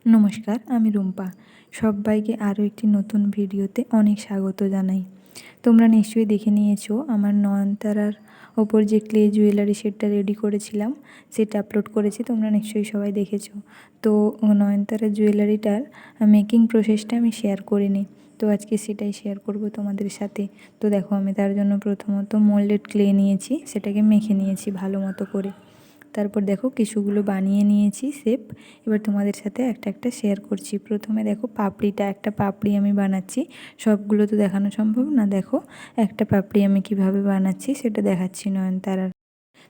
নমস্কার, আমি রুম্পা। সবাইকে আরও একটি নতুন ভিডিওতে অনেক স্বাগত জানাই। তোমরা নিশ্চয়ই দেখে নিয়েছো আমার নয়নতারার ওপর যে ক্লে জুয়েলারি সেটটা রেডি করেছিলাম, সেটা আপলোড করেছি। তোমরা নিশ্চয়ই সবাই দেখেছো। তো নয়নতারা জুয়েলারিটার মেকিং প্রসেসটা আমি শেয়ার করিনি, তো আজকে সেটাই শেয়ার করব তোমাদের সাথে। তো দেখো, আমি তার জন্য প্রথমত মোল্ডেড ক্লে নিয়েছি, সেটাকে মেখে নিয়েছি ভালো মতো করে। তারপর দেখো কিছুগুলো বানিয়ে নিয়েছি শেপ। এবার তোমাদের সাথে একটা একটা শেয়ার করছি। প্রথমে দেখো একটা পাপড়ি আমি বানাচ্ছি। সবগুলো তো দেখানো সম্ভব না। দেখো একটা পাপড়ি আমি কিভাবে বানাচ্ছি সেটা দেখাচ্ছি নয়নতারার।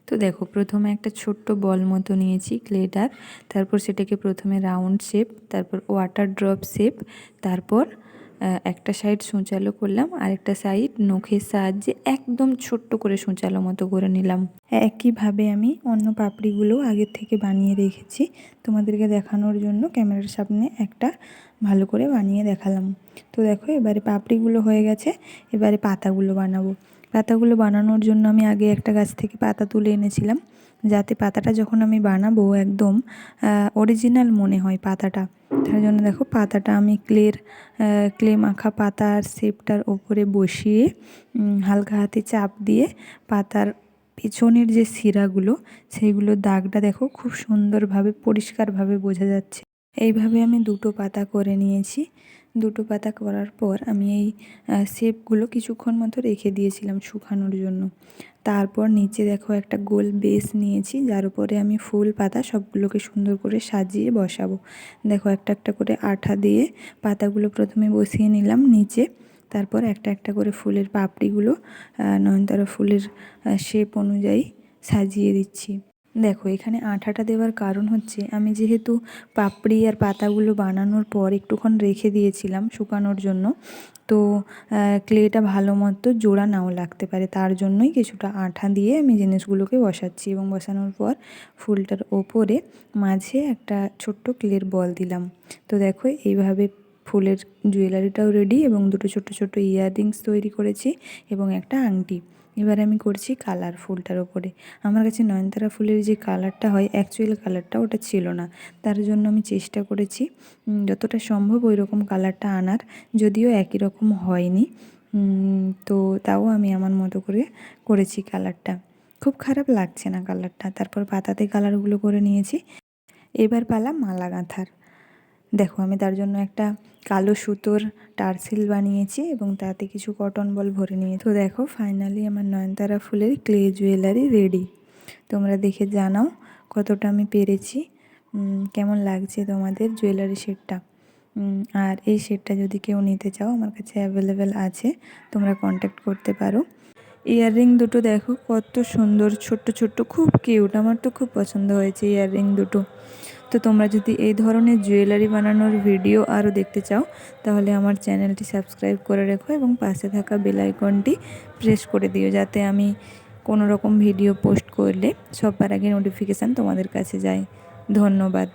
তো দেখো, প্রথমে একটা ছোট্ট বল মতো নিয়েছি ক্লেটার। তারপর সেটাকে প্রথমে রাউন্ড শেপ, তারপর ওয়াটার ড্রপ শেপ, তারপর একটা সাইড সূচালো করলাম, আরেকটা সাইড নখের সাহায্যে একদম ছোট্ট করে সূচালো মতো করে নিলাম। একইভাবে আমি অন্য পাপড়িগুলো আগের থেকে বানিয়ে রেখেছি, তোমাদেরকে দেখানোর জন্য ক্যামেরার সামনে একটা ভালো করে বানিয়ে দেখালাম। তো দেখো, এবারে পাপড়িগুলো হয়ে গেছে, এবারে পাতাগুলো বানাবো। পাতাগুলো বানানোর জন্য আমি আগে একটা গাছ থেকে পাতা তুলে এনেছিলাম, যাতে পাতাটা যখন আমি বানাবো একদম অরিজিনাল মনে হয় পাতাটা। তার জন্য দেখো, পাতাটা আমি ক্লে মাখা পাতার শেপটার ওপরে বসিয়ে হালকা হাতে চাপ দিয়ে পাতার পেছনের যে শিরাগুলো, সেইগুলো দাগটা দেখো খুব সুন্দরভাবে পরিষ্কারভাবে বোঝা যাচ্ছে। এইভাবে আমি দুটো পাতা করে নিয়েছি। দুটো পাতা করার পর আমি এই শেপগুলো কিছুক্ষণ মতো রেখে দিয়েছিলাম শুকানোর জন্য। তারপর নিচে দেখো একটা গোল বেস নিয়েছি, যার উপরে আমি ফুল পাতা সবগুলোকে সুন্দর করে সাজিয়ে বসাবো। দেখো, একটা একটা করে আঠা দিয়ে পাতাগুলো প্রথমে বসিয়ে নিলাম নিচে। তারপর একটা একটা করে ফুলের পাপড়িগুলো নয়নতারা ফুলের শেপ অনুযায়ী সাজিয়ে দিচ্ছি। দেখো, এখানে আঠাটা দেওয়ার কারণ হচ্ছে, আমি যেহেতু পাপড়ি আর পাতাগুলো বানানোর পর একটুক্ষণ রেখে দিয়েছিলাম শুকানোর জন্য, তো ক্লেটা ভালো মতো জোড়া নাও লাগতে পারে, তার জন্যই কিছুটা আঠা দিয়ে আমি জিনিসগুলোকে বসাচ্ছি। এবং বসানোর পর ফুলটার ওপরে মাঝে একটা ছোট্ট ক্লের বল দিলাম। তো দেখো, এইভাবে ফুলের জুয়েলারিটাও রেডি, এবং দুটো ছোট্ট ছোট্ট ইয়াররিংস তৈরি করেছি এবং একটা আংটি। এবার আমি করছি কালার ফুলটার ওপরে। আমার কাছে নয়নতারা ফুলের যে কালারটা হয়, অ্যাকচুয়াল কালারটা ওটা ছিল না। তার জন্য আমি চেষ্টা করেছি যতটা সম্ভব ওই রকম কালারটা আনার, যদিও একই রকম হয়নি। তো তাও আমি আমার মতো করে করেছি কালারটা। খুব খারাপ লাগছে না কালারটা। তারপর পাতাতে কালারগুলো করে নিয়েছি। এবার পালা মালা গাঁথার। দেখো, আমি তার জন্য একটা কালো সুতোর টার্সেল বানিয়েছি এবং তাতে কিছু কটন বল ভরে নিয়েছি। তো দেখো, ফাইনালি আমার নয়নতারা ফুলের ক্লে জুয়েলারি রেডি। তোমরা দেখে জানাও কতটা আমি পেরেছি, কেমন লাগছে তোমাদের জুয়েলারি সেটটা। আর এই সেটটা যদি কেউ নিতে চাও, আমার কাছে অ্যাভেলেবেল আছে, তোমরা কন্ট্যাক্ট করতে পারো। ইয়াররিং দুটো দেখো কত সুন্দর, ছোট্ট ছোট্ট, খুব কিউট। আমার তো খুব পছন্দ হয়েছে ইয়াররিং দুটো। তো তোমরা যদি এই ধরনের জুয়েলারি বানানোর ভিডিও আরও দেখতে চাও, তাহলে আমার চ্যানেলটি সাবস্ক্রাইব করে রেখো এবং পাশে থাকা বেল আইকনটি প্রেস করে দিও, যাতে আমি কোনো রকম ভিডিও পোস্ট করলে সবার আগে নোটিফিকেশান তোমাদের কাছে যায়। ধন্যবাদ।